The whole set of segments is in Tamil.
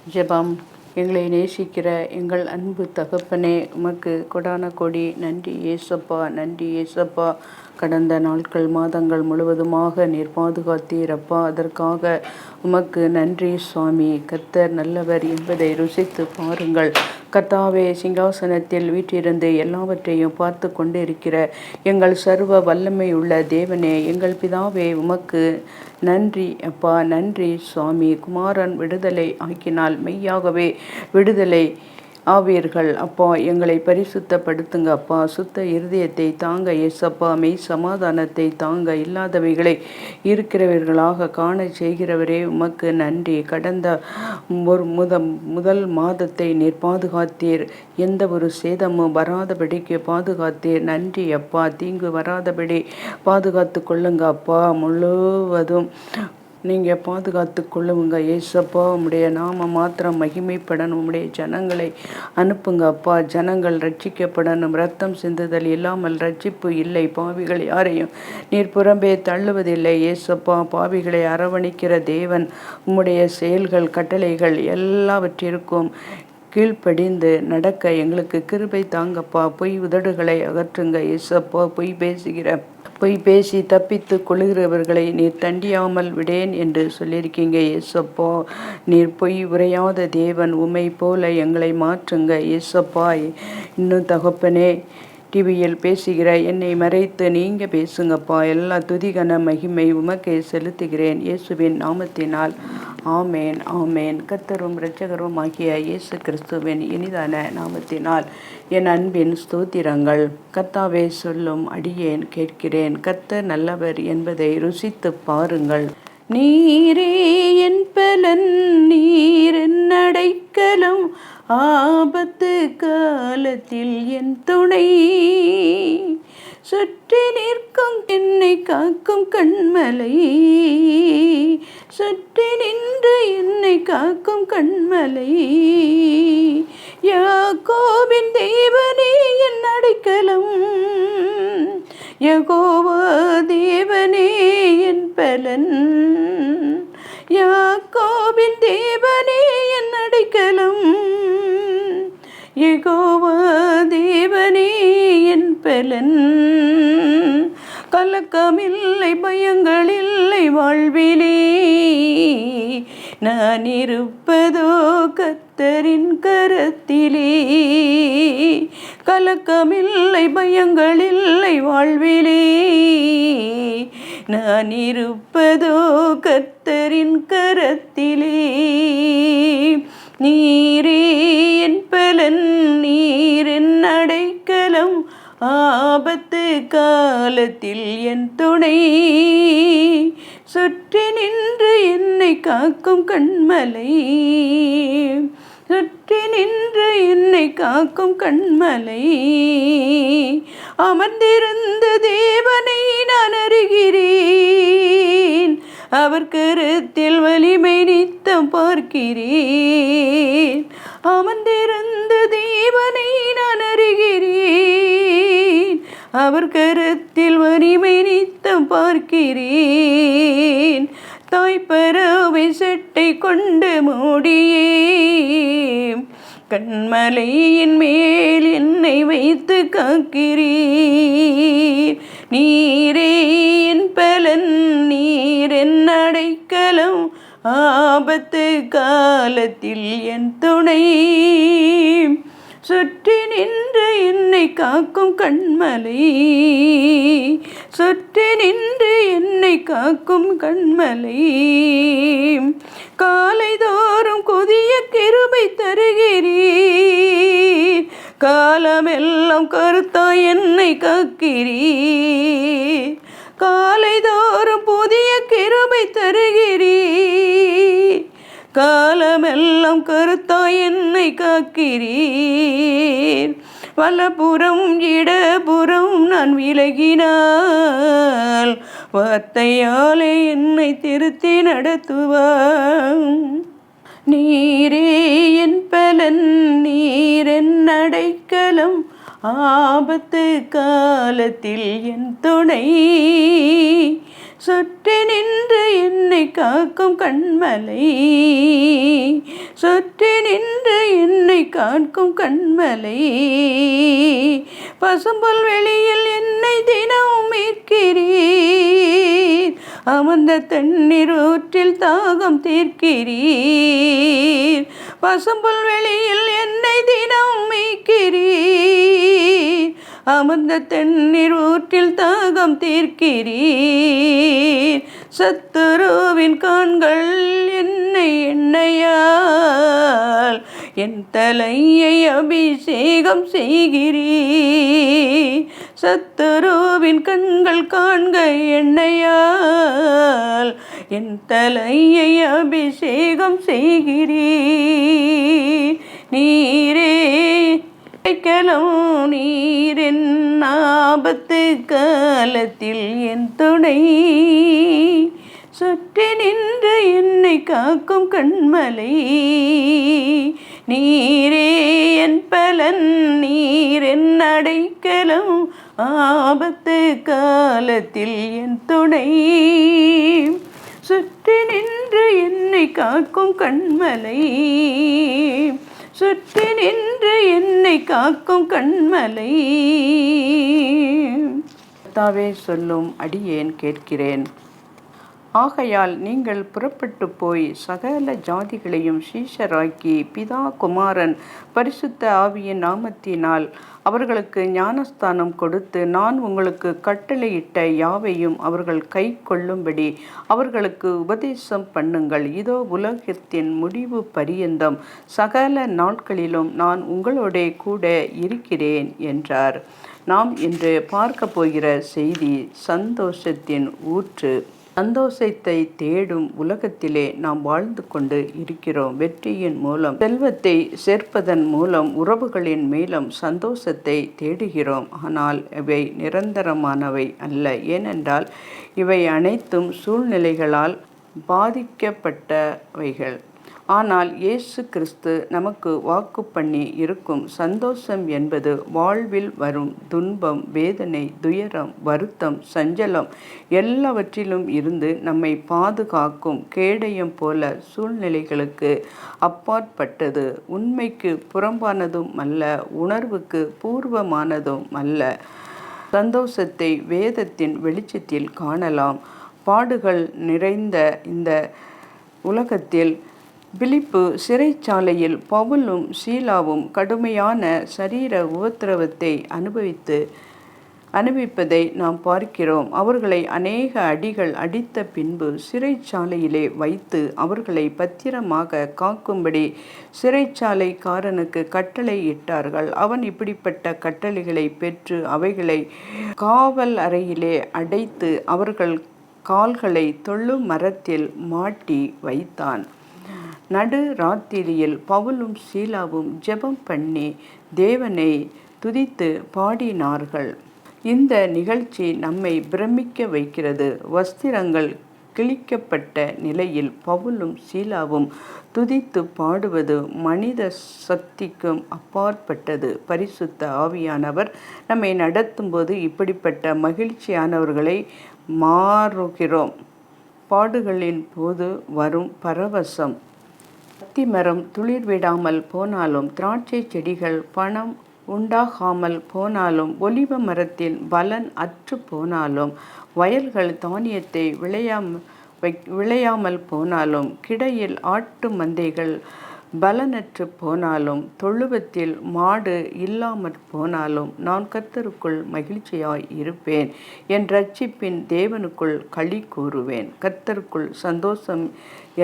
ஜெபம். எங்களை நேசிக்கிற எங்கள் அன்பு தகப்பனே, உமக்கு கொடான கொடி நன்றி ஏசப்பா, நன்றி ஏசப்பா. கடந்த நாட்கள் மாதங்கள் முழுவதுமாக நீர் பாதுகாத்தீரப்பா, அதற்காக உமக்கு நன்றி சுவாமி. கர்த்தர் நல்லவர் என்பதை ருசித்து பாருங்கள். கர்த்தாவே, சிங்காசனத்தில் வீற்றிருந்து எல்லாவற்றையும் பார்த்து கொண்டு இருக்கிற எங்கள் சர்வ வல்லமை உள்ள தேவனே, எங்கள் பிதாவே, உமக்கு நன்றி அப்பா, நன்றி சுவாமி. குமாரன் விடுதலை ஆக்கினால் மெய்யாகவே விடுதலை ஆவீர்கள் அப்பா. எங்களை பரிசுத்தப்படுத்துங்க அப்பா. சுத்த இருதயத்தை தாங்க ஏசப்பா. மெய் சமாதானத்தை தாங்க. இல்லாதவைகளை இருக்கிறவர்களாக காண செய்கிறவரே, உமக்கு நன்றி. கடந்த ஒரு முதல் மாதத்தை நீர் பாதுகாத்தீர். எந்த ஒரு சேதமும் வராதபடிக்கு பாதுகாத்தீர். நன்றி அப்பா. தீங்கு வராதபடி பாதுகாத்து கொள்ளுங்க அப்பா. முழுவதும் நீங்கள் பாதுகாத்து கொள்ளுங்க ஏசப்பா. உம்முடைய நாம மாத்திரம் மகிமைப்படணும். உம்முடைய ஜனங்களை அனுப்புங்க அப்பா. ஜனங்கள் ரட்சிக்கப்படணும். ரத்தம் சிந்துதல் இல்லாமல் ரட்சிப்பு இல்லை. பாவிகள் யாரையும் நீர் புறம்பே தள்ளுவதில்லை ஏசப்பா. பாவிகளை அரவணைக்கிற தேவன். உம்முடைய செயல்கள் கட்டளைகள் எல்லாவற்றிற்கும் கீழ்ப்படிந்து நடக்க எங்களுக்கு கிருபை தாங்கப்பா. பொய் உதடுகளை அகற்றுங்க ஏசப்பா. பொய் பேசி தப்பித்து கொள்கிறவர்களை நீர் தண்டியாமல் விடேன் என்று சொல்லியிருக்கீங்க ஏசப்பா. நீர் பொய் உரையாத தேவன். உம்மை போல எங்களை மாற்றுங்க ஏசப்பா. இன்னும் தகப்பனே, டிவியில் பேசுகிற என்னை மறைத்து நீங்கள் பேசுங்கப்பா. எல்லா துதிகன மகிமை உமக்கே செலுத்துகிறேன் இயேசுவின் நாமத்தினால். ஆமேன், ஆமேன். கர்த்தரும் இரட்சகரும் ஆகிய இயேசு கிறிஸ்துவின் இனிதான நாமத்தினால் என் அன்பின் ஸ்தோத்திரங்கள். கர்த்தாவே, சொல்லும் அடியேன் கேட்கிறேன். கர்த்தர் நல்லவர் என்பதை ருசித்து பாருங்கள். நீரே என் பலன், நீர் என் அடைக்கலம், ஆபத்து காலத்தில் என் துணை, சுற்றி நிற்கும் என்னை காக்கும் கண்மலை, சுற்றி நின்று என்னை காக்கும் கண்மலை, யாக்கோபின் தேவனே என் அடைக்கலம், யெகோவா தேவனே என் பலன், யாக்கோபின் தேவனே என் அடைக்கலம், யெகோவா தேவனே என் பலன். கலக்கமில்லை, பயங்களில்லை வாழ்விலே, நான் இருப்பதோ கர்த்தரின் கரத்திலே. கலக்கமில்லை, பயங்களில்லை வாழ்விலே, நான் இருப்பதோ கர்த்தரின் கரத்திலே. நீரே என் பலன், நீர் என் அடைக்கலம், ஆபத்து காலத்தில் என் துணை, சுற்றி நின்று என்னை காக்கும் கண்மலை, சுற்றி நின்று என்னை காக்கும் கண்மலை. அமர்ந்திருந்த தேவனை நான் அறிகிறேன், அவர் கருத்தில் வலிமை நித்தம் பார்க்கிறேன். அமர்ந்திருந்த தேவனை நான் அறிகிறேன், அவர் கருத்தில் வலிமை நித்தம் பார்க்கிறேன். தாய்ப்பறவை செட்டை கொண்டு மூடியே கண்மலையின் மேல் என்னை வைத்து காக்கிறீர். நீரே என் பலன், நீர் என் அடைக்கலம், ஆபத்து காலத்தில் என் துணை, சுற்றி நின்று என்னை காக்கும் கண்மலை, சுற்றி நின்று என்னை காக்கும் கண்மலை. காலைதோறும் புதிய கிருபை தருகிறீர், காலமெல்லாம் கருத்தாய் என்னை காக்கிறீர். காலைதோறும் புதிய கிருபை தருகிறீர், காலமெல்லாம் கருத்தாய் என்னை காக்கிறீர். வலப்புறம் இடப்புறம் நான் விலகினால், வார்த்தையாலே என்னை திருத்தி நடத்துவார். நீரே என் பலன், நீர் என் அடைக்கலம், ஆபத்து காலத்தில் என் துணை, சுற்றி நின்று என்னை காக்கும் கண்மலை, சுற்றி நின்று என்னை காக்கும் கண்மலை, பசும்புல் வெளியில் என்னை தினமும் மீட்கிறீர், அமர்ந்த தண்ணீர் ஊற்றில் தாகம் தீர்க்கிறீர், பசும்புல் வெளியில் என்னை தினமும் மீட்கிறீர், அமர்ந்த தண்ணீர் ஊற்றில் தாகம் தீர்க்கிறீர், சத்துருவின் கண்கள் என்னை எண்ணெயால் என் தலையை அபிஷேகம் செய்கிறீர், சத்துருவின் கண்கள் காண்க எண்ணெயால் என் தலையை அபிஷேகம் செய்கிறீர், நீரே அடைக்கலம், நீரின் ஆபத்து காலத்தில் என் துணை, சுற்றி நின்று என்னை காக்கும் கண்மலை, நீரே என் பலன், நீரின் அடைக்கலம், ஆபத்து காலத்தில் என் துணை, சுற்றி நின்று என்னை காக்கும் கண்மலை, சுற்றி நின்று என்னை காக்கும் கண்மலை. கர்த்தாவே சொல்லும் அடியேன் கேட்கிறேன். ஆகையால் நீங்கள் புறப்பட்டு போய் சகல ஜாதிகளையும் சீஷராக்கி பிதா குமாரன் பரிசுத்த ஆவியின் நாமத்தினால் அவர்களுக்கு ஞானஸ்தானம் கொடுத்து நான் உங்களுக்கு கட்டளையிட்ட யாவையும் அவர்கள் கை கொள்ளும்படி அவர்களுக்கு உபதேசம் பண்ணுங்கள். இதோ உலகத்தின் முடிவு பரியந்தம் சகல நாட்களிலும் நான் உங்களோட கூட இருக்கிறேன் என்றார். நாம் இன்று பார்க்க போகிற செய்தி சந்தோஷத்தின் ஊற்று. சந்தோஷத்தை தேடும் உலகத்திலே நாம் வாழ்ந்து கொண்டு இருக்கிறோம். வெற்றியின் மூலம், செல்வத்தை சேர்ப்பதன் மூலம், உறவுகளின் மேலும் சந்தோஷத்தை தேடுகிறோம். ஆனால் இவை நிரந்தரமானவை அல்ல. ஏனென்றால் இவை அனைத்தும் சூழ்நிலைகளால் பாதிக்கப்பட்டவைகள். ஆனால் இயேசு கிறிஸ்து நமக்கு வாக்கு பண்ணி இருக்கும் சந்தோஷம் என்பது வாழ்வில் வரும் துன்பம், வேதனை, துயரம், வருத்தம், சஞ்சலம் எல்லாவற்றிலும் இருந்து நம்மை பாதுகாக்கும் கேடயம் போல சூழ்நிலைகளுக்கு அப்பாற்பட்டது, உண்மைக்கு புறம்பானதும் அல்ல, உணர்வுக்கு பூர்வமானதும் அல்ல. சந்தோஷத்தை வேதத்தின் வெளிச்சத்தில் காணலாம். பாடுகள் நிறைந்த இந்த உலகத்தில் பிலிப்பு சிறைச்சாலையில் பவுலும் சீலாவும் கடுமையான சரீர உபத்திரவத்தை அனுபவிப்பதை நாம் பார்க்கிறோம். அவர்களை அநேக அடிகள் அடித்த பின்பு சிறைச்சாலையிலே வைத்து அவர்களை பத்திரமாக காக்கும்படி சிறைச்சாலைக்காரனுக்கு கட்டளை இட்டார்கள். அவன் இப்படிப்பட்ட கட்டளைகளை பெற்று அவைகளை காவல் அறையிலே அடைத்து அவர்கள் கால்களை தொழு மரத்தில் மாட்டி வைத்தான். நடு ராத்திரியில் பவுலும் சீலாவும் ஜெபம் பண்ணி தேவனை துதித்து பாடினார்கள். இந்த நிகழ்ச்சி நம்மை பிரமிக்க வைக்கிறது. வஸ்திரங்கள் கிழிக்கப்பட்ட நிலையில் பவுலும் சீலாவும் துதித்து பாடுவது மனித சக்திக்கும் அப்பாற்பட்டது. பரிசுத்த ஆவியானவர் நம்மை நடத்தும்போது இப்படிப்பட்ட மகிழ்ச்சியானவர்களை மாறுகிறோம். பாடுகளின் போது வரும் பரவசம். அத்திமரம் துளிர் விடாமல் போனாலும், திராட்சை செடிகள் பணம் உண்டாகாமல் போனாலும், ஒலிவ மரத்தின் பலன் அற்று போனாலும், வயல்கள் தானியத்தை விளையாமல் போனாலும், கிடையில் ஆட்டு மந்தைகள் பலனற்று போனாலும், தொழுவத்தில் மாடு இல்லாமற் போனாலும், நான் கர்த்தருக்குள் மகிழ்ச்சியாய் இருப்பேன், என் இரட்சிப்பின் தேவனுக்குள் களி கூறுவேன். கர்த்தருக்குள் சந்தோஷம்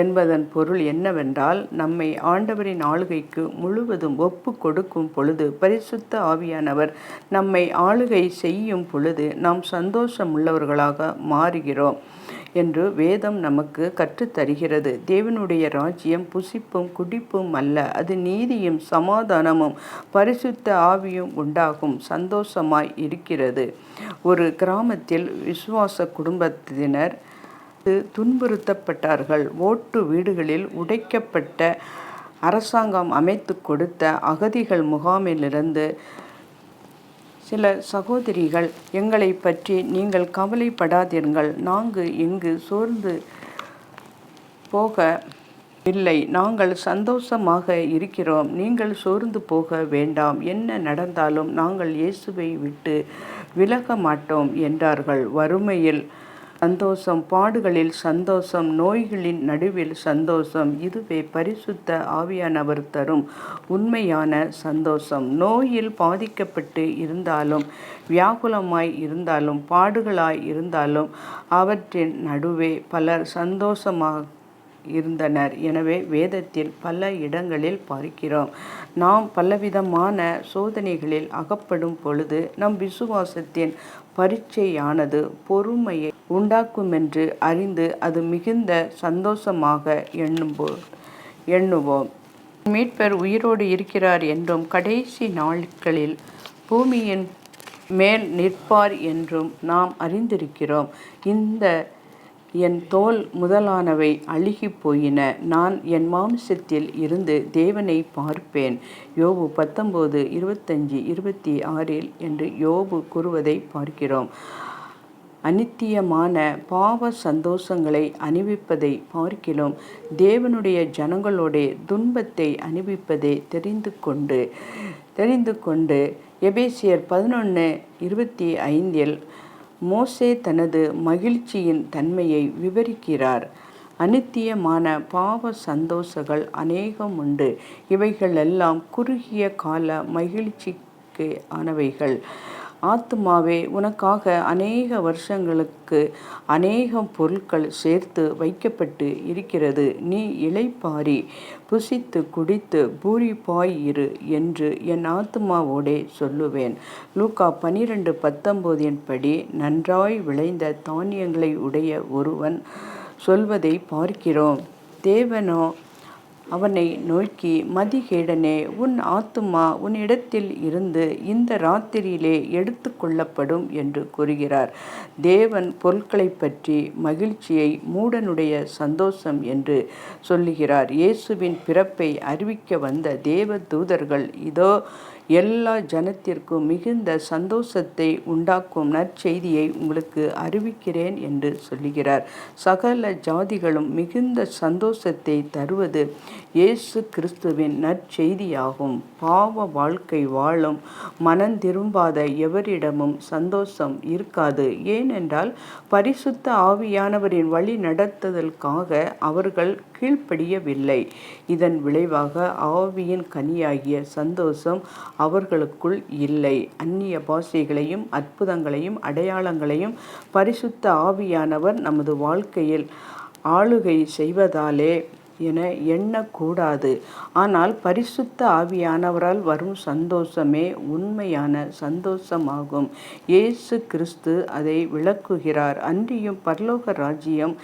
என்பதன் பொருள் என்னவென்றால், நம்மை ஆண்டவரின் ஆளுகைக்கு முழுவதும் ஒப்பு கொடுக்கும் பொழுது, பரிசுத்த ஆவியானவர் நம்மை ஆளுகை செய்யும் பொழுது நாம் சந்தோஷமுள்ளவர்களாக மாறுகிறோம் என்று வேதம் நமக்கு கற்றுத்தருகிறது. தேவனுடைய ராஜ்யம் புசிப்பும் குடிப்பும் அல்ல, அது நீதியும் சமாதானமும் பரிசுத்த ஆவியும் உண்டாகும் சந்தோஷமாய் இருக்கிறது. ஒரு கிராமத்தில் விசுவாச குடும்பத்தினர் துன்புறுத்தப்பட்டார்கள். ஓட்டு வீடுகளில் உடைக்கப்பட்ட அரசாங்கம் அமைத்து கொடுத்த அகதிகள் முகாமிலிருந்து சில சகோதரிகள், எங்களை பற்றி நீங்கள் கவலைப்படாதீர்கள், நாங்கள் இங்கு சோர்ந்து போக இல்லை, நாங்கள் சந்தோஷமாக இருக்கிறோம், நீங்கள் சோர்ந்து போக வேண்டாம், என்ன நடந்தாலும் நாங்கள் இயேசுவை விட்டு விலக மாட்டோம் என்றார்கள். வறுமையில் சந்தோஷம், பாடுகளில் சந்தோஷம், நோய்களின் நடுவில் சந்தோஷம், இதுவே பரிசுத்த ஆவியானவர் தரும் உண்மையான சந்தோஷம். நோயில் பாதிக்கப்பட்டு இருந்தாலும், வியாகுலமாய் இருந்தாலும், பாடுகளாய் இருந்தாலும் அவற்றின் நடுவே பலர் சந்தோஷமாக இருந்தனர். எனவே வேதத்தில் பல இடங்களில் பார்க்கிறோம், நாம் பலவிதமான சோதனைகளில் அகப்படும் பொழுது நம் விசுவாசத்தின் பரீட்சையானது பொறுமையை உண்டாக்குமென்று அறிந்து அது மிகுந்த சந்தோஷமாக எண்ணுவோம். மீட்பர் உயிரோடு இருக்கிறார் என்றும் கடைசி நாட்களில் பூமியின் மேல் நிற்பார் என்றும் நாம் அறிந்திருக்கிறோம். இந்த என் தோல் முதலானவை அழுகி போயின, நான் என் மாம்சத்தில் இருந்து தேவனை பார்ப்பேன். யோபு 19:25-26 என்று யோபு கூறுவதை பார்க்கிறோம். அநித்தியமான பாவ சந்தோஷங்களை அனுபவிப்பதை பார்க்கிலும் தேவனுடைய ஜனங்களோட துன்பத்தை அனுபவிப்பதை தெரிந்து கொண்டு எபேசியர் 11:25 மோசே தனது மகிழ்ச்சியின் தன்மையை விவரிக்கிறார். அநித்தியமான பாவ சந்தோஷங்கள் அநேகம் உண்டு, இவைகளெல்லாம் குறுகிய கால மகிழ்ச்சிக்கு ஆனவைகள். ஆத்துமாவே, உனக்காக அநேக வருஷங்களுக்கு அநேகம் பொருட்கள் சேர்த்து வைக்கப்பட்டு இருக்கிறது, நீ இளைப்பாரி புசித்து குடித்து பூரிப்பாய் இரு என்று என் ஆத்துமாவோடே சொல்லுவேன். லூக்கா 12:19 படி நன்றாய் விளைந்த தானியங்களை உடைய ஒருவன் சொல்வதை பார்க்கிறோம். தேவனோ அவனை நோக்கி, மதிகேடனே, உன் ஆத்துமா உன்னிடத்தில் இருந்து இந்த ராத்திரியிலே எடுத்து கொள்ளப்படும் என்று கூறுகிறார். தேவன் பொருட்களை பற்றி மகிழ்ச்சியை மூடனுடைய சந்தோஷம் என்று சொல்லுகிறார். இயேசுவின் பிறப்பை அறிவிக்க வந்த தேவ தூதர்கள், இதோ எல்லா ஜனத்திற்கும் மிகுந்த சந்தோஷத்தை உண்டாக்கும் நற்செய்தியை உங்களுக்கு அறிவிக்கிறேன் என்று சொல்லுகிறார். சகல ஜாதிகளும் மிகுந்த சந்தோஷத்தை தருவது இயேசு கிறிஸ்துவின் நற்செய்தியாகும். பாவ வாழ்க்கை வாழும் மனந்திரும்பாத எவரிடமும் சந்தோஷம் இருக்காது. ஏனென்றால் பரிசுத்த ஆவியானவரின் வழி நடத்துதலுக்காக அவர்கள் கீழ்ப்படியவில்லை. இதன் விளைவாக ஆவியின் கனியாகிய சந்தோஷம் அவர்களுக்குள் இல்லை. அந்நிய பாஷைகளையும் அற்புதங்களையும் அடையாளங்களையும் பரிசுத்த ஆவியானவர் நமது வாழ்க்கையில் ஆளுகை செய்வதாலே என எண்ணக்கூடாது. ஆனால் பரிசுத்த ஆவியானவரால் வரும் சந்தோஷமே உண்மையான சந்தோஷமாகும். இயேசு கிறிஸ்து அதை விளக்குகிறார். அன்றியும் பரலோக ராஜ்யம்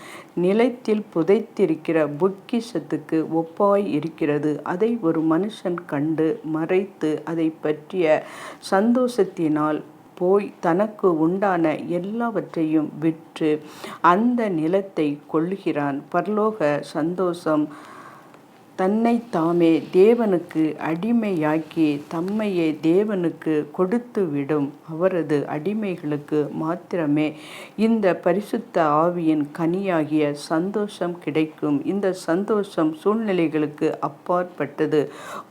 நிலத்தில் புதைத்திருக்கிற பொக்கிஷத்துக்கு ஒப்பாய் இருக்கிறது. அதை ஒரு மனுஷன் கண்டு மறைத்து அதை பற்றிய சந்தோஷத்தினால் போய் தனக்கு உண்டான எல்லாவற்றையும் விற்று அந்த நிலத்தை கொள்ளுகிறான். பரலோக சந்தோஷம் தன்னைத்தாமே தேவனுக்கு அடிமையாக்கி தம்மையே தேவனுக்கு கொடுத்துவிடும் அவரது அடிமைகளுக்கு மாத்திரமே இந்த பரிசுத்த ஆவியின் கனியாகிய சந்தோஷம் கிடைக்கும். இந்த சந்தோஷம் சூழ்நிலைகளுக்கு அப்பாற்பட்டது,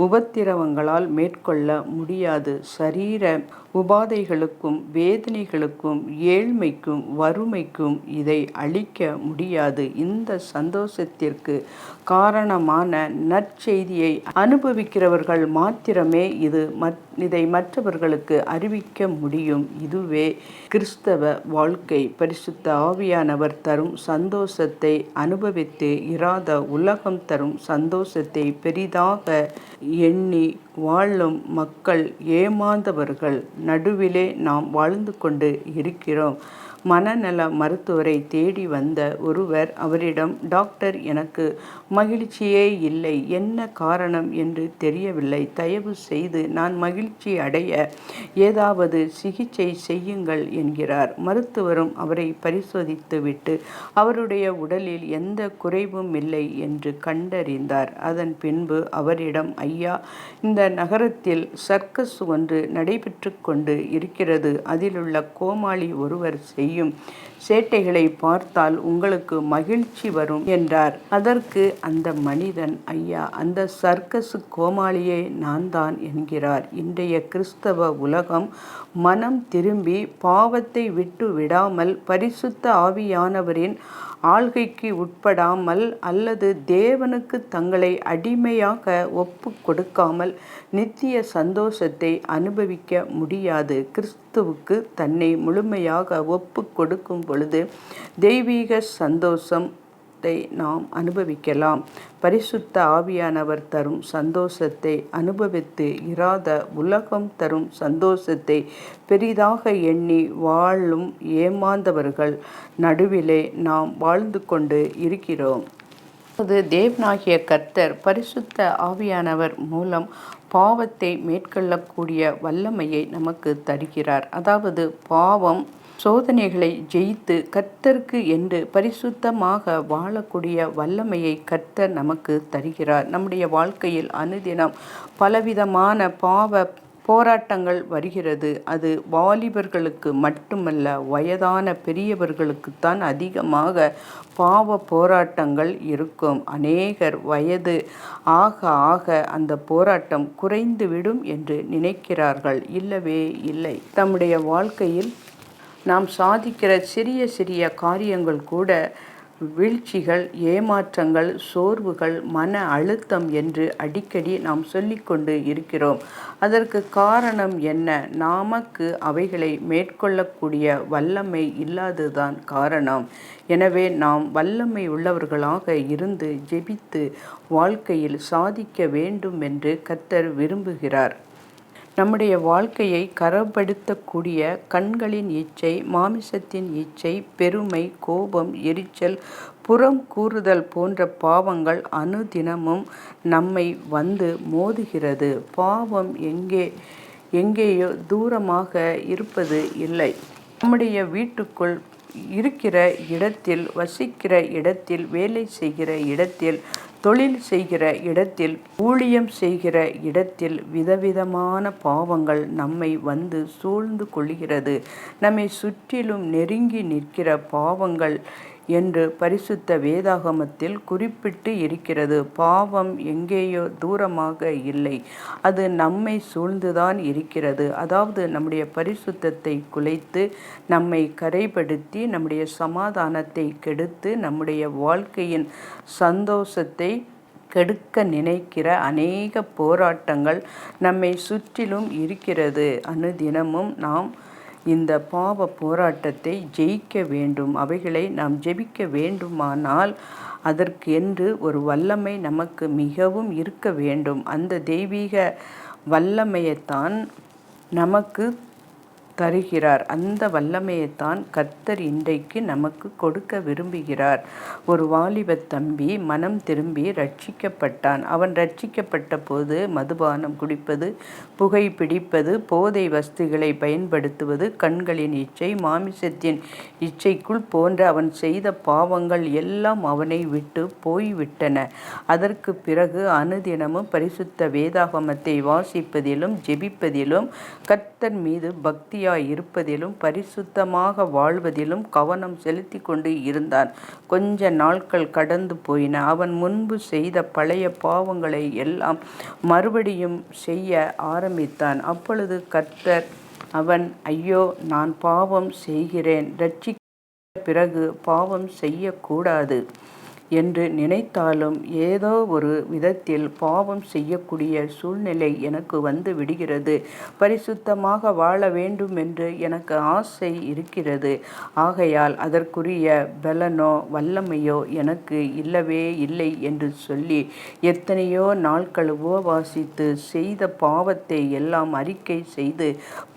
உபத்திரவங்களால் மேற்கொள்ள முடியாது. சரீர உபாதைகளுக்கும் வேதனைகளுக்கும் ஏழ்மைக்கும் வறுமைக்கும் இதை அளிக்க முடியாது. இந்த சந்தோஷத்திற்கு காரணமான நற்செய்தியை அனுபவிக்கிறவர்கள் மாத்திரமே இதை மற்றவர்களுக்கு அறிவிக்க முடியும். இதுவே கிறிஸ்தவ வாழ்க்கை. பரிசுத்த ஆவியானவர் தரும் சந்தோஷத்தை அனுபவித்து இராத உலகம் தரும் சந்தோஷத்தை பெரிதாக எண்ணி வாழும் மக்கள் ஏமாந்தவர்கள் நடுவிலே நாம் வாழ்ந்து கொண்டு இருக்கிறோம். மனநல மருத்துவரை தேடி வந்த ஒருவர் அவரிடம், டாக்டர், எனக்கு மகிழ்ச்சியே இல்லை, என்ன காரணம் என்று தெரியவில்லை, தயவு செய்து நான் மகிழ்ச்சி அடைய ஏதாவது சிகிச்சை செய்யுங்கள் என்கிறார். மருத்துவரும் அவரை பரிசோதித்துவிட்டு அவருடைய உடலில் எந்த குறைவும் இல்லை என்று கண்டறிந்தார். அதன் பின்பு அவரிடம், ஐயா, இந்த நகரத்தில் சர்க்கஸ் ஒன்று நடைபெற்று கொண்டு இருக்கிறது. அதிலுள்ள கோமாளி ஒருவர் செய்யும் சேட்டைகளை பார்த்தால் உங்களுக்கு மகிழ்ச்சி வரும் என்றார். அதற்கு அந்த மனிதன், ஐயா, அந்த சர்க்கஸ் கோமாளியே நான் தான் என்கிறார். இன்றைய கிறிஸ்தவ உலகம் மனம் திரும்பி பாவத்தை விட்டு விடாமல், பரிசுத்த ஆவியானவரின் ஆள்கைக்கு உட்படாமல், அல்லது தேவனுக்கு தங்களை அடிமையாக ஒப்பு கொடுக்காமல் நித்திய சந்தோஷத்தை அனுபவிக்க முடியாது. கிறிஸ்துவுக்கு தன்னை முழுமையாக ஒப்பு கொடுக்கும் பொழுது தெய்வீக சந்தோஷத்தை நாம் அனுபவிக்கலாம். பரிசுத்த ஆவியானவர் தரும் சந்தோஷத்தை அனுபவித்து இராத உலகம் தரும் சந்தோஷத்தை பெரிதாக எண்ணி வாழும் ஏமாந்தவர்கள் நடுவிலே நாம் வாழ்ந்து கொண்டு இருக்கிறோம். அது தேவனாகிய கர்த்தர் பரிசுத்த ஆவியானவர் மூலம் பாவத்தை மேற்கொள்ளக்கூடிய வல்லமையை நமக்கு தருகிறார். அதாவது பாவம் சோதனைகளை ஜெயித்து கர்த்தருக்கு என்று பரிசுத்தமாக வாழக்கூடிய வல்லமையை கர்த்தர் நமக்கு தருகிறார். நம்முடைய வாழ்க்கையில் அனுதினம் பலவிதமான பாவ போராட்டங்கள் வருகிறது. அது வாலிபர்களுக்கு மட்டுமல்ல, வயதான பெரியவர்களுக்குத்தான் அதிகமாக பாவ போராட்டங்கள் இருக்கும். அநேகர் வயது ஆக ஆக அந்த போராட்டம் குறைந்துவிடும் என்று நினைக்கிறார்கள். இல்லவே இல்லை. தம்முடைய வாழ்க்கையில் நாம் சாதிக்கிற சிறிய சிறிய காரியங்கள் கூட வீழ்ச்சிகள், ஏமாற்றங்கள், சோர்வுகள், மன அழுத்தம் என்று அடிக்கடி நாம் சொல்லிக்கொண்டு இருக்கிறோம். அதற்கு காரணம் என்ன? நமக்கு அவைகளை மேற்கொள்ளக்கூடிய வல்லமை இல்லாததுதான் காரணம். எனவே நாம் வல்லமை உள்ளவர்களாக இருந்து ஜெபித்து வாழ்க்கையில் சாதிக்க வேண்டும் என்று கர்த்தர் விரும்புகிறார். நம்முடைய வாழ்க்கையை கரப்படுத்தக்கூடிய கண்களின் இச்சை, மாமிசத்தின் இச்சை, பெருமை, கோபம், எரிச்சல், புறம் கூறுதல் போன்ற பாவங்கள் அனுதினமும் நம்மை வந்து மோதுகிறது. பாவம் எங்கேயோ தூரமாக இருப்பது இல்லை. நம்முடைய வீட்டுக்குள் இருக்கிற இடத்தில், வசிக்கிற இடத்தில், வேலை செய்கிற இடத்தில், தொழில் செய்கிற இடத்தில், ஊழியம் செய்கிற இடத்தில் விதவிதமான பாவங்கள் நம்மை வந்து சூழ்ந்து கொள்கிறது. நம்மை சுற்றிலும் நெருங்கி நிற்கிற பாவங்கள் என்று பரிசுத்த வேதாகமத்தில் குறிப்பிட்டு இருக்கிறது. பாவம் எங்கேயோ தூரமாக இல்லை, அது நம்மை சூழ்ந்துதான் இருக்கிறது. அதாவது நம்முடைய பரிசுத்தத்தை குலைத்து, நம்மை கரைப்படுத்தி, நம்முடைய சமாதானத்தை கெடுத்து, நம்முடைய வாழ்க்கையின் சந்தோஷத்தை கெடுக்க நினைக்கிற அநேக போராட்டங்கள் நம்மை சுற்றிலும் இருக்கிறது. அனுதினமும் நாம் இந்த பாவ போராட்டத்தை ஜெயிக்க வேண்டும். அவைகளை நாம் ஜெபிக்க வேண்டுமானால் அதற்கு என்று ஒரு வல்லமை நமக்கு மிகவும் இருக்க வேண்டும். அந்த தெய்வீக வல்லமையைத்தான் நமக்கு தருகிறார். அந்த வல்லமையைத்தான் கர்த்தர் இன்றைக்கு நமக்கு கொடுக்க விரும்புகிறார். ஒரு வாலிப தம்பி மனம் திரும்பி ரட்சிக்கப்பட்டான். அவன் ரட்சிக்கப்பட்ட போது மதுபானம் குடிப்பது, புகை பிடிப்பது, போதை வஸ்துகளை பயன்படுத்துவது, கண்களின் இச்சை, மாமிசத்தின் இச்சைக்குள் போன்ற அவன் செய்த பாவங்கள் எல்லாம் அவனை விட்டு போய்விட்டன. அதற்கு பிறகு அனுதினமும் பரிசுத்த வேதாகமத்தை வாசிப்பதிலும் ஜெபிப்பதிலும் கர்த்தர் மீது பக்தி இருப்பதிலும் பரிசுத்தமாக வாழ்வதிலும் கவனம் செலுத்தி கொண்டு இருந்தான். கொஞ்ச நாட்கள் கடந்து போயின. அவன் முன்பு செய்த பழைய பாவங்களை எல்லாம் மறுபடியும் செய்ய ஆரம்பித்தான். அப்பொழுது கர்த்தர் அவன், ஐயோ, நான் பாவம் செய்கிறேன், ரட்சிக்க பிறகு பாவம் செய்யக்கூடாது என்று நினைத்தாலும் ஏதோ ஒரு விதத்தில் பாவம் செய்யக்கூடிய சூழ்நிலை எனக்கு வந்து விடுகிறது. பரிசுத்தமாக வாழ வேண்டும் என்று எனக்கு ஆசை இருக்கிறது. ஆகையால் அதற்குரிய பலனோ வல்லமையோ எனக்கு இல்லவே இல்லை என்று சொல்லி எத்தனையோ நாட்கள் உபவாசித்து செய்த பாவத்தை எல்லாம் அறிக்கை செய்து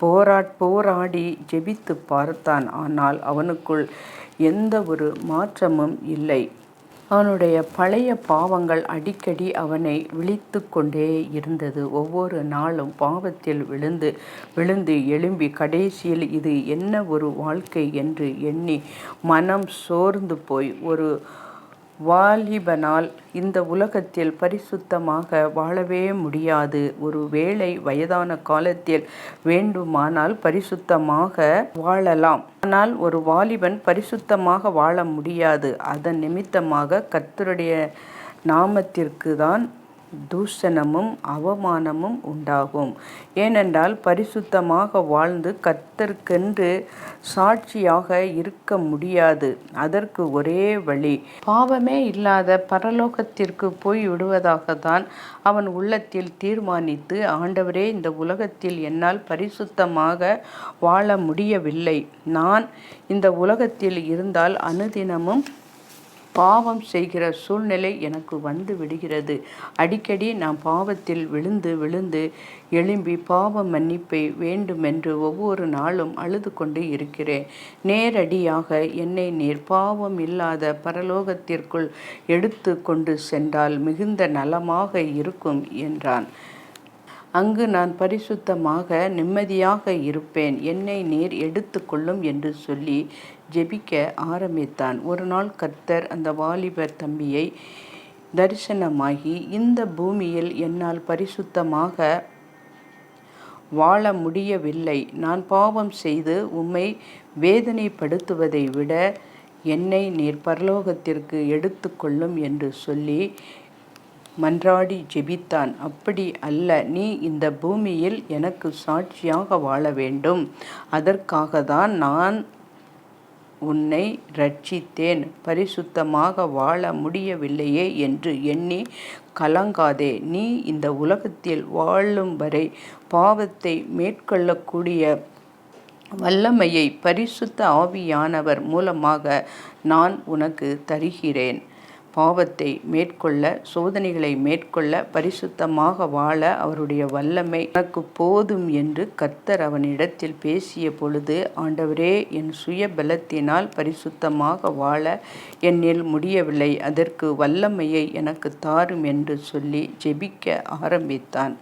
போராடி ஜெபித்து பார்த்தான். ஆனால் அவனுக்குள் எந்த ஒரு மாற்றமும் இல்லை. அவனுடைய பழைய பாவங்கள் அடிக்கடி அவனை விழித்து கொண்டே இருந்தது. ஒவ்வொரு நாளும் பாவத்தில் விழுந்து விழுந்து எழும்பி கடைசியில் இது என்ன ஒரு வாழ்க்கை என்று எண்ணி மனம் சோர்ந்து போய் ஒரு வாலிபனால் இந்த உலகத்தில் பரிசுத்தமாக வாழவே முடியாது. ஒரு வேளை வயதான காலத்தில் வேண்டுமானால் பரிசுத்தமாக வாழலாம். ஆனால் ஒரு வாலிபன் பரிசுத்தமாக வாழ முடியாது. அதன் நிமித்தமாக கர்த்தருடைய நாமத்திற்கு தான் தூஷணமும் அவமானமும் உண்டாகும். ஏனென்றால் பரிசுத்தமாக வாழ்ந்து கர்த்தருக்கென்று சாட்சியாக இருக்க முடியாது. அதற்கு ஒரே வழி பாவமே இல்லாத பரலோகத்திற்கு போய் விடுவதாகத்தான் அவன் உள்ளத்தில் தீர்மானித்து, ஆண்டவரே, இந்த உலகத்தில் என்னால் பரிசுத்தமாக வாழ முடியவில்லை. நான் இந்த உலகத்தில் இருந்தால் அனுதினமும் பாவம் செய்கிற சூழ்நிலை எனக்கு வந்து விடுகிறது. அடிக்கடி நான் பாவத்தில் விழுந்து விழுந்து எழும்பி பாவ மன்னிப்பை வேண்டுமென்று ஒவ்வொரு நாளும் அழுது கொண்டு இருக்கிறேன். நேரடியாக என்னை நீர் பாவம் இல்லாத பரலோகத்திற்குள் எடுத்து கொண்டு சென்றால் மிகுந்த நலமாக இருக்கும் என்றான். அங்கு நான் பரிசுத்தமாக நிம்மதியாக இருப்பேன். என்னை நீர் எடுத்து கொள்ளும் என்று சொல்லி ஜெபிக்க ஆரம்பித்தான். ஒரு நாள் கர்த்தர் அந்த வாலிபர் தம்பியை தரிசனமாகி, இந்த பூமியில் என்னால் பரிசுத்தமாக வாழ முடியவில்லை. நான் பாவம் செய்து உம்மை வேதனைப்படுத்துவதை விட என்னை நீர் பரலோகத்திற்கு எடுத்து கொள்ளும் என்று சொல்லி மன்றாடி ஜெபித்தான். அப்படி அல்ல, நீ இந்த பூமியில் எனக்கு சாட்சியாக வாழ வேண்டும். அதற்காக தான் நான் உன்னை ரட்சித்தேன். பரிசுத்தமாக வாழ முடியவில்லையே என்று எண்ணி கலங்காதே. நீ இந்த உலகத்தில் வாழும் வரை பாவத்தை மேற்கொள்ளக்கூடிய வல்லமையை பரிசுத்த ஆவியானவர் மூலமாக நான் உனக்கு தருகிறேன். பாவத்தை மேற்கொள்ள, சோதனைகளை மேற்கொள்ள, பரிசுத்தமாக வாழ அவருடைய வல்லமை எனக்கு போதும் என்று கர்த்தர் அவனிடத்தில் பேசிய பொழுது, ஆண்டவரே, என் சுய பலத்தினால் பரிசுத்தமாக வாழ என்னில் முடியவில்லை. அதற்கு வல்லமையை எனக்கு தாரும் என்று சொல்லி ஜெபிக்க ஆரம்பித்தான்.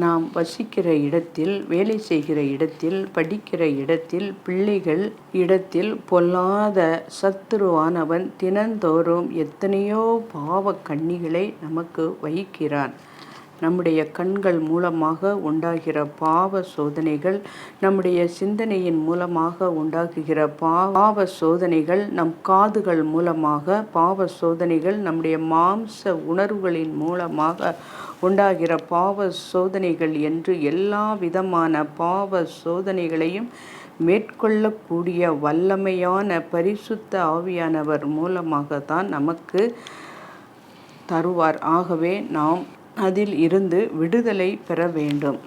நாம் வசிக்கிற இடத்தில், வேலை செய்கிற இடத்தில், படிக்கிற இடத்தில், பிள்ளைகள் இடத்தில் பொல்லாத சத்துருவானவன் தினந்தோறும் எத்தனையோ பாவ கண்ணிகளை நமக்கு வைக்கிறான். நம்முடைய கண்கள் மூலமாக உண்டாகிற பாவ சோதனைகள், நம்முடைய சிந்தனையின் மூலமாக உண்டாகுகிற பாவ சோதனைகள், நம் காதுகள் மூலமாக பாவ சோதனைகள், நம்முடைய மாம்ச உணர்வுகளின் மூலமாக உண்டாகிற பாவ சோதனைகள் என்று எல்லா விதமான பாவ சோதனைகளையும் மேற்கொள்ளக்கூடிய வல்லமையான பரிசுத்த ஆவியானவர் மூலமாகத்தான் நமக்கு தருவார். ஆகவே நாம் அதில் இருந்து விடுதலை பெற வேண்டும்.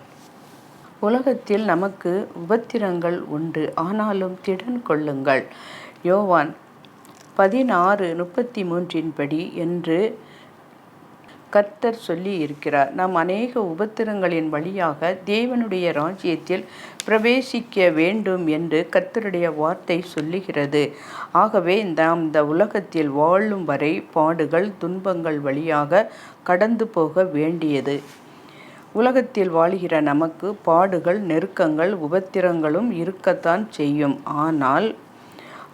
உலகத்தில் நமக்கு உபத்திரங்கள் உண்டு, ஆனாலும் திடன் கொள்ளுங்கள். யோவான் 16:33 படி என்று கர்த்தர் சொல்லி இருக்கிறார். நாம் அநேக உபத்திரங்களின் வழியாக தேவனுடைய ராஜ்யத்தில் பிரவேசிக்க வேண்டும் என்று கர்த்தருடைய வார்த்தை சொல்லுகிறது. ஆகவே நாம் இந்த உலகத்தில் வாழும் வரை பாடுகள், துன்பங்கள் வழியாக கடந்து போக வேண்டியது. உலகத்தில் வாழ்கிற நமக்கு பாடுகள், நெருக்கங்கள், உபத்திரங்களும் இருக்கத்தான் செய்யும். ஆனால்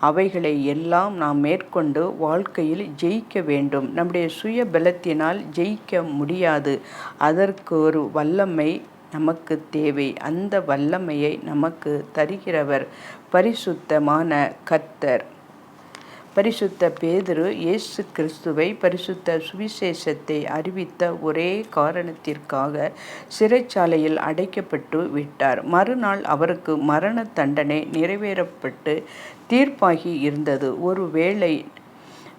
அவைகளை எல்லாம் நாம் மேற்கொண்டு வாழ்க்கையில் ஜெயிக்க வேண்டும். நம்முடைய சுய பலத்தினால் ஜெயிக்க முடியாது. அதற்கு ஒரு வல்லமை நமக்கு தேவை. அந்த வல்லமையை நமக்கு தருகிறவர் பரிசுத்தமான கர்த்தர். பரிசுத்த பேதுரு இயேசு கிறிஸ்துவை, பரிசுத்த சுவிசேஷத்தை அறிவித்த ஒரே காரணத்திற்காக சிறைச்சாலையில் அடைக்கப்பட்டு விட்டார். மறுநாள் அவருக்கு மரண தண்டனை நிறைவேறப்பட்டு தீர்ப்பாகி இருந்தது. ஒருவேளை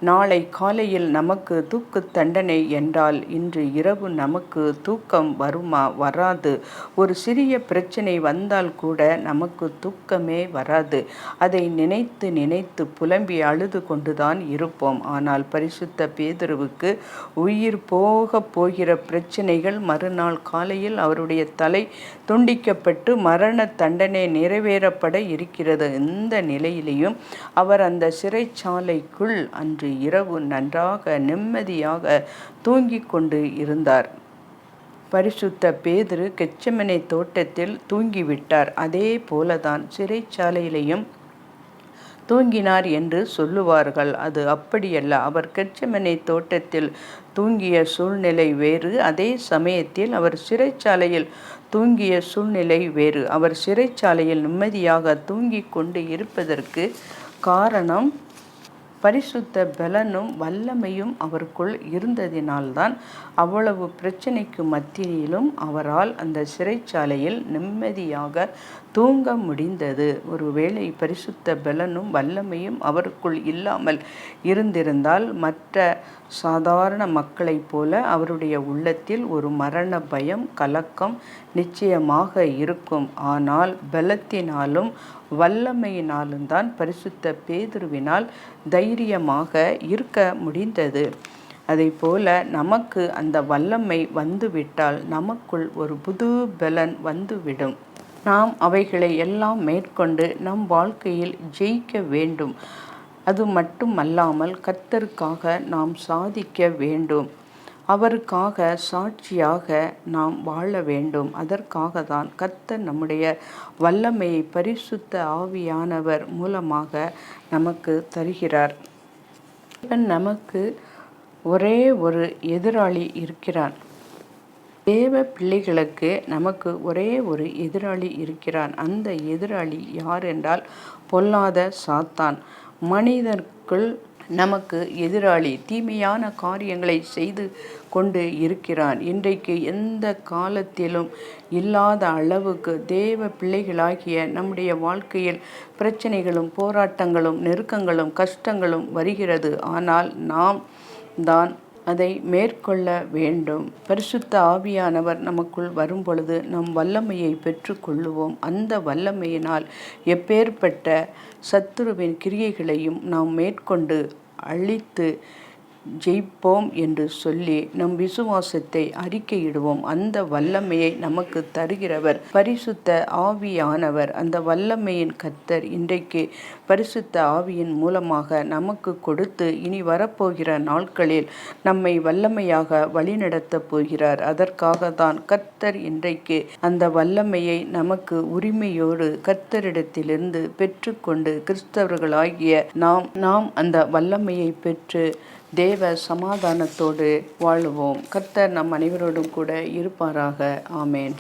நாளை காலையில் நமக்கு தூக்கு தண்டனை என்றால் இன்று இரவு நமக்கு தூக்கம் வருமா? வராது. ஒரு சிறிய பிரச்சனை வந்தால் கூட நமக்கு தூக்கமே வராது. அதை நினைத்து நினைத்து புலம்பி அழுது கொண்டுதான் இருப்போம். ஆனால் பரிசுத்த பேதுருவுக்கு உயிர் போகப் போகிற பிரச்சனைகள் மறுநாள் காலையில் அவருடைய தலை துண்டிக்கப்பட்டு மரண தண்டனை நிறைவேறப்பட இருக்கிறது. இந்த நிலையிலேயும் அவர் அந்த சிறைச்சாலைக்குள் அன்று இரவு நன்றாக நிம்மதியாக தூங்கிக் கொண்டு இருந்தார். பரிசுத்த பேதுரு கெத்செமனே தோட்டத்தில் தூங்கிவிட்டார். அதே போலதான் சிறைச்சாலையிலையும் தூங்கினார் என்று சொல்லுவார்கள். அது அப்படியல்ல. அவர் கெத்செமனே தோட்டத்தில் தூங்கிய சூழ்நிலை வேறு, அதே சமயத்தில் அவர் சிறைச்சாலையில் தூங்கிய சூழ்நிலை வேறு. அவர் சிறைச்சாலையில் நிம்மதியாக தூங்கிக் கொண்டு இருப்பதற்கு காரணம் பரிசுத்த பலனும் வல்லமையும் அவருக்குள் இருந்ததினால்தான் அவ்வளவு பிரச்சனைக்கு மத்தியிலும் அவரால் அந்த சிறைச்சாலையில் நிம்மதியாக தூங்க முடிந்தது. ஒருவேளை பரிசுத்த பலனும் வல்லமையும் அவருக்குள் இல்லாமல் இருந்திருந்தால் மற்ற சாதாரண மக்களைப் போல அவருடைய உள்ளத்தில் ஒரு மரண பயம், கலக்கம் நிச்சயமாக இருக்கும். ஆனால் பலத்தினாலும் வல்லமையினாலும் தான் பரிசுத்த பேதுருவினால் தைரியமாக இருக்க முடிந்தது. அதைப்போல நமக்கு அந்த வல்லமை வந்துவிட்டால் நமக்குள் ஒரு புது பலன் வந்துவிடும். நாம் அவைகளை எல்லாம் மேற்கொண்டு நம் வாழ்க்கையில் ஜெயிக்க வேண்டும். அது மட்டுமல்லாமல் கர்த்தருக்காக நாம் சாதிக்க வேண்டும். அவருக்காக சாட்சியாக நாம் வாழ வேண்டும். அதற்காக தான் கர்த்தர் நம்முடைய வல்லமையை பரிசுத்த ஆவியானவர் மூலமாக நமக்கு தருகிறார். இவன் நமக்கு ஒரே ஒரு எதிராளி இருக்கிறான். தேவ பிள்ளைகளுக்கு நமக்கு ஒரே ஒரு எதிராளி இருக்கிறான். அந்த எதிராளி யார் என்றால் பொல்லாத சாத்தான். மனிதருக்குள் நமக்கு எதிராளி தீமையான காரியங்களை செய்து கொண்டு இருக்கிறான். இன்றைக்கு எந்த காலத்திலும் இல்லாத அளவுக்கு தேவ பிள்ளைகளாகிய நம்முடைய வாழ்க்கையில் பிரச்சனைகளும் போராட்டங்களும் நெருக்கங்களும் கஷ்டங்களும் வருகிறது. ஆனால் நாம் தான் அதை மேற்கொள்ள வேண்டும். பரிசுத்த ஆவியானவர் நமக்குள் வரும் பொழுது நம் வல்லமையை பெற்று கொள்ளுவோம். அந்த வல்லமையினால் எப்பேற்பட்ட சத்துருவின் கிரியைகளையும் நாம் மேற்கொண்டு அழித்து ஜெயிப்போம் என்று சொல்லி நம் விசுவாசத்தை அறிக்கையிடுவோம். அந்த வல்லமையை நமக்கு தருகிறவர் பரிசுத்த ஆவியானவர். அந்த வல்லமையின் கர்த்தர் இன்றைக்கு பரிசுத்த ஆவியின் மூலமாக நமக்கு கொடுத்து இனி வரப்போகிற நாட்களில் நம்மை வல்லமையாக வழிநடத்தப் போகிறார். அதற்காக தான் கர்த்தர் இன்றைக்கு அந்த வல்லமையை நமக்கு உரிமையோடு கர்த்தரிடத்திலிருந்து பெற்றுக்கொண்டு கிறிஸ்தவர்களாகிய நாம் அந்த வல்லமையை பெற்று தேவ சமாதானத்தோடு வாழுவோம். கர்த்தர் நம் அனைவரோடும் கூட இருப்பாராக. ஆமேன்.